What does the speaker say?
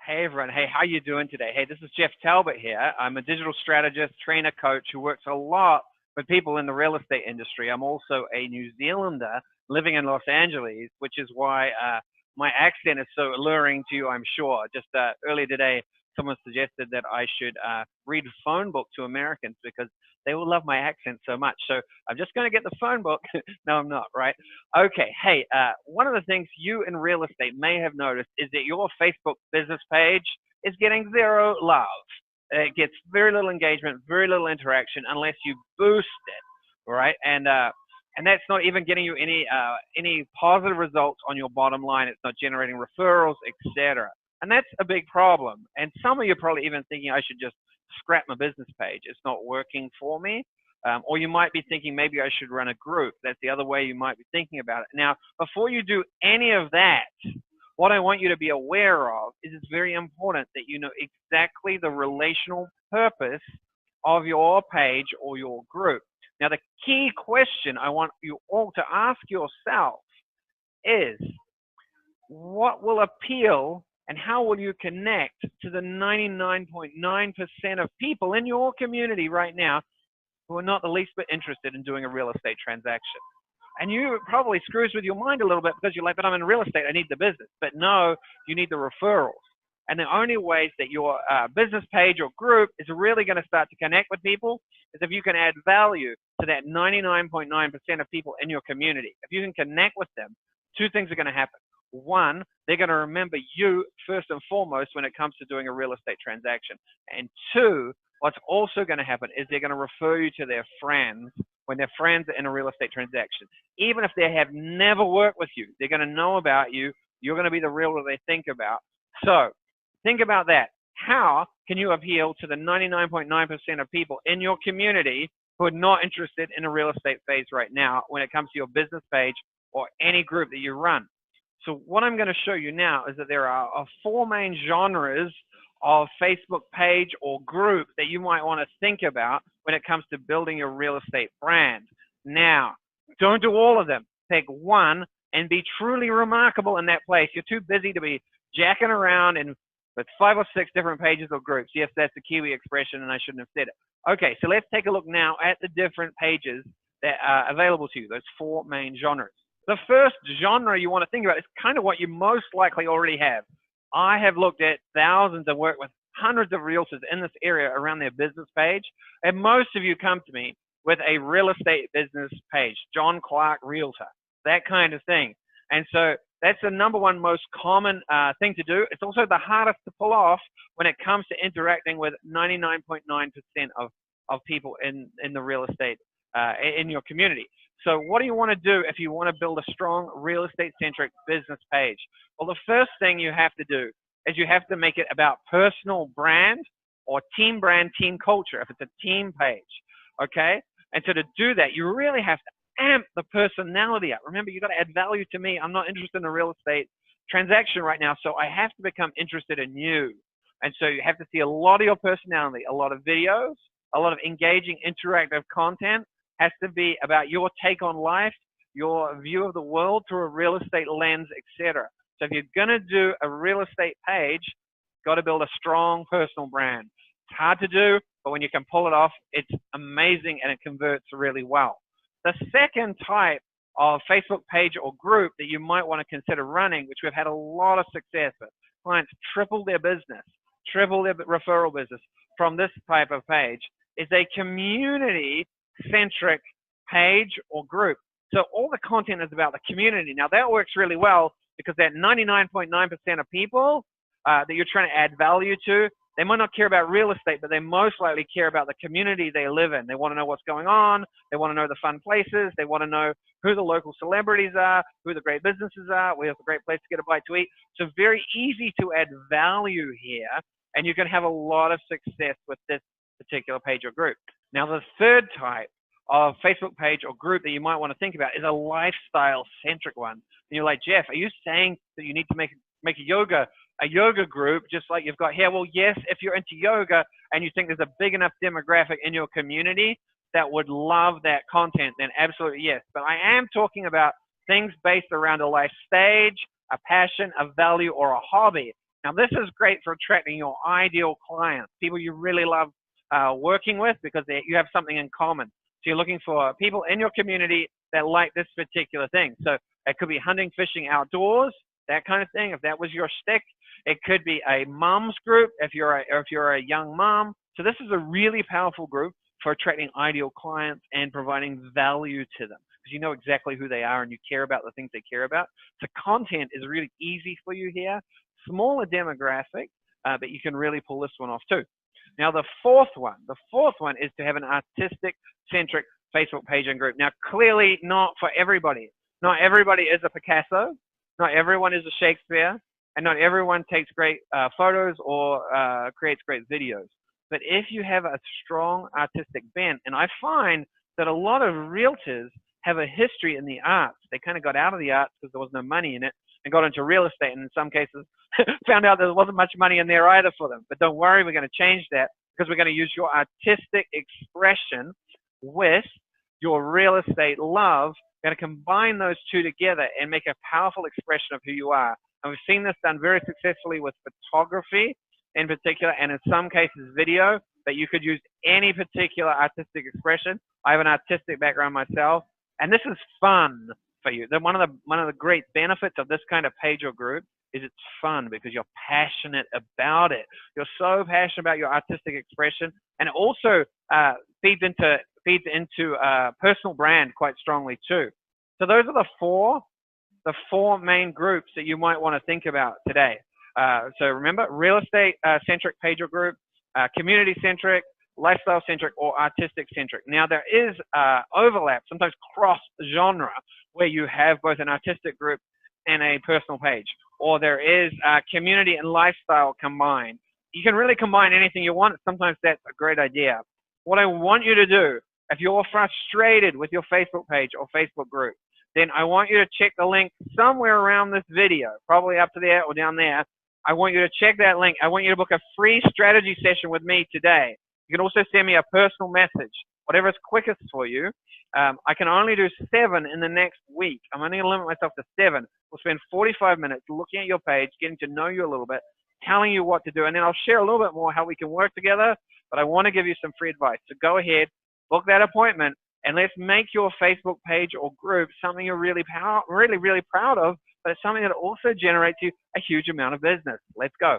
Hey everyone, hey, how you doing today? Hey, this is Jeff Talbot here. I'm a digital strategist, trainer, coach who works a lot with people in the real estate industry. I'm also a New Zealander living in Los Angeles, which is why my accent is so alluring to you, I'm sure. Just earlier today, someone suggested that I should read phone book to Americans because they will love my accent so much. So I'm just going to get the phone book. No, I'm not, right? Okay, hey, one of the things you in real estate may have noticed is that your Facebook business page is getting zero love. It gets very little engagement, very little interaction unless you boost it, right? And that's not even getting you any positive results on your bottom line. It's not generating referrals, etc. And that's a big problem. And some of you are probably even thinking I should just scrap my business page. It's not working for me. Or you might be thinking maybe I should run a group. That's the other way you might be thinking about it. Now, before you do any of that, what I want you to be aware of is it's very important that you know exactly the relational purpose of your page or your group. Now, the key question I want you all to ask yourself is, what will appeal and how will you connect to the 99.9% of people in your community right now who are not the least bit interested in doing a real estate transaction? And you probably screws with your mind a little bit because you're like, but I'm in real estate, I need the business. But no, you need the referrals. And the only ways that your business page or group is really going to start to connect with people is if you can add value to that 99.9% of people in your community. If you can connect with them, two things are going to happen. One, they're going to remember you first and foremost when it comes to doing a real estate transaction. And two, what's also going to happen is they're going to refer you to their friends when their friends are in a real estate transaction. Even if they have never worked with you, they're going to know about you. You're going to be the realtor they think about. So think about that. How can you appeal to the 99.9% of people in your community who are not interested in a real estate phase right now when it comes to your business page or any group that you run? So what I'm going to show you now is that there are four main genres of Facebook page or group that you might want to think about when it comes to building your real estate brand. Now, don't do all of them. Pick one and be truly remarkable in that place. You're too busy to be jacking around with 5 or 6 different pages or groups. Yes, that's the Kiwi expression, and I shouldn't have said it. Okay, so let's take a look now at the different pages that are available to you, those four main genres. The first genre you want to think about is kind of what you most likely already have. I have looked at thousands and worked with hundreds of realtors in this area around their business page, and most of you come to me with a real estate business page, John Clark Realtor, that kind of thing. And so that's the number one most common thing to do. It's also the hardest to pull off when it comes to interacting with 99.9% of people in the real estate in your community. So what do you want to do if you want to build a strong real estate-centric business page? Well, the first thing you have to do is you have to make it about personal brand or team brand, team culture, if it's a team page, okay? And so to do that, you really have to amp the personality up. Remember, you've got to add value to me. I'm not interested in a real estate transaction right now, so I have to become interested in you. And so you have to see a lot of your personality, a lot of videos, a lot of engaging, interactive content, has to be about your take on life, your view of the world through a real estate lens, etc. So if you're going to do a real estate page, you've got to build a strong personal brand. It's hard to do, but when you can pull it off, it's amazing and it converts really well. The second type of Facebook page or group that you might want to consider running, which we've had a lot of success with, clients triple their business, triple their referral business from this type of page, is a community-centric page or group. So all the content is about the community. Now that works really well because that 99.9% of people that you're trying to add value to, they might not care about real estate, but they most likely care about the community they live in. They want to know what's going on. They want to know the fun places. They want to know who the local celebrities are, who the great businesses are, where's a great place to get a bite to eat. So very easy to add value here, and you can have a lot of success with this particular page or group. Now, the third type of Facebook page or group that you might want to think about is a lifestyle-centric one. And you're like, Jeff, are you saying that you need to make a yoga group just like you've got here? Well, yes, if you're into yoga and you think there's a big enough demographic in your community that would love that content, then absolutely yes. But I am talking about things based around a life stage, a passion, a value, or a hobby Now, this is great for attracting your ideal clients, people you really love working with because you have something in common. So you're looking for people in your community that like this particular thing. So it could be hunting, fishing, outdoors, that kind of thing, if that was your shtick. It could be a mom's group if you're a young mom. So this is a really powerful group for attracting ideal clients and providing value to them because you know exactly who they are and you care about the things they care about. So content is really easy for you here. Smaller demographic, but you can really pull this one off too. Now the fourth one is to have an artistic centric Facebook page and group. Now clearly not for everybody. Not everybody is a Picasso. Not everyone is a Shakespeare. And not everyone takes great photos or creates great videos. But if you have a strong artistic bent, and I find that a lot of realtors have a history in the arts. They kind of got out of the arts because there was no money in it and got into real estate, and in some cases found out there wasn't much money in there either for them. But don't worry, we're going to change that because we're going to use your artistic expression with your real estate love. We're going to combine those two together and make a powerful expression of who you are. And we've seen this done very successfully with photography in particular, and in some cases video, but you could use any particular artistic expression. I have an artistic background myself, and this is fun for you. One of the great benefits of this kind of page or group is it's fun because you're passionate about it. You're so passionate about your artistic expression, and it also feeds into personal brand quite strongly too. So those are the four main groups that you might want to think about today. So remember, real estate centric page or group, community centric, lifestyle centric, or artistic centric. Now there is overlap, sometimes cross genre, where you have both an artistic group and a personal page, or there is community and lifestyle combined. You can really combine anything you want. Sometimes that's a great idea. What I want you to do, if you're frustrated with your Facebook page or Facebook group, then I want you to check the link somewhere around this video, probably up to there or down there. I want you to check that link. I want you to book a free strategy session with me today. You can also send me a personal message, whatever is quickest for you. I can only do 7 in the next week. I'm only going to limit myself to 7. We'll spend 45 minutes looking at your page, getting to know you a little bit, telling you what to do, and then I'll share a little bit more how we can work together, but I want to give you some free advice. So go ahead, book that appointment, and let's make your Facebook page or group something you're really proud of, but it's something that also generates you a huge amount of business. Let's go.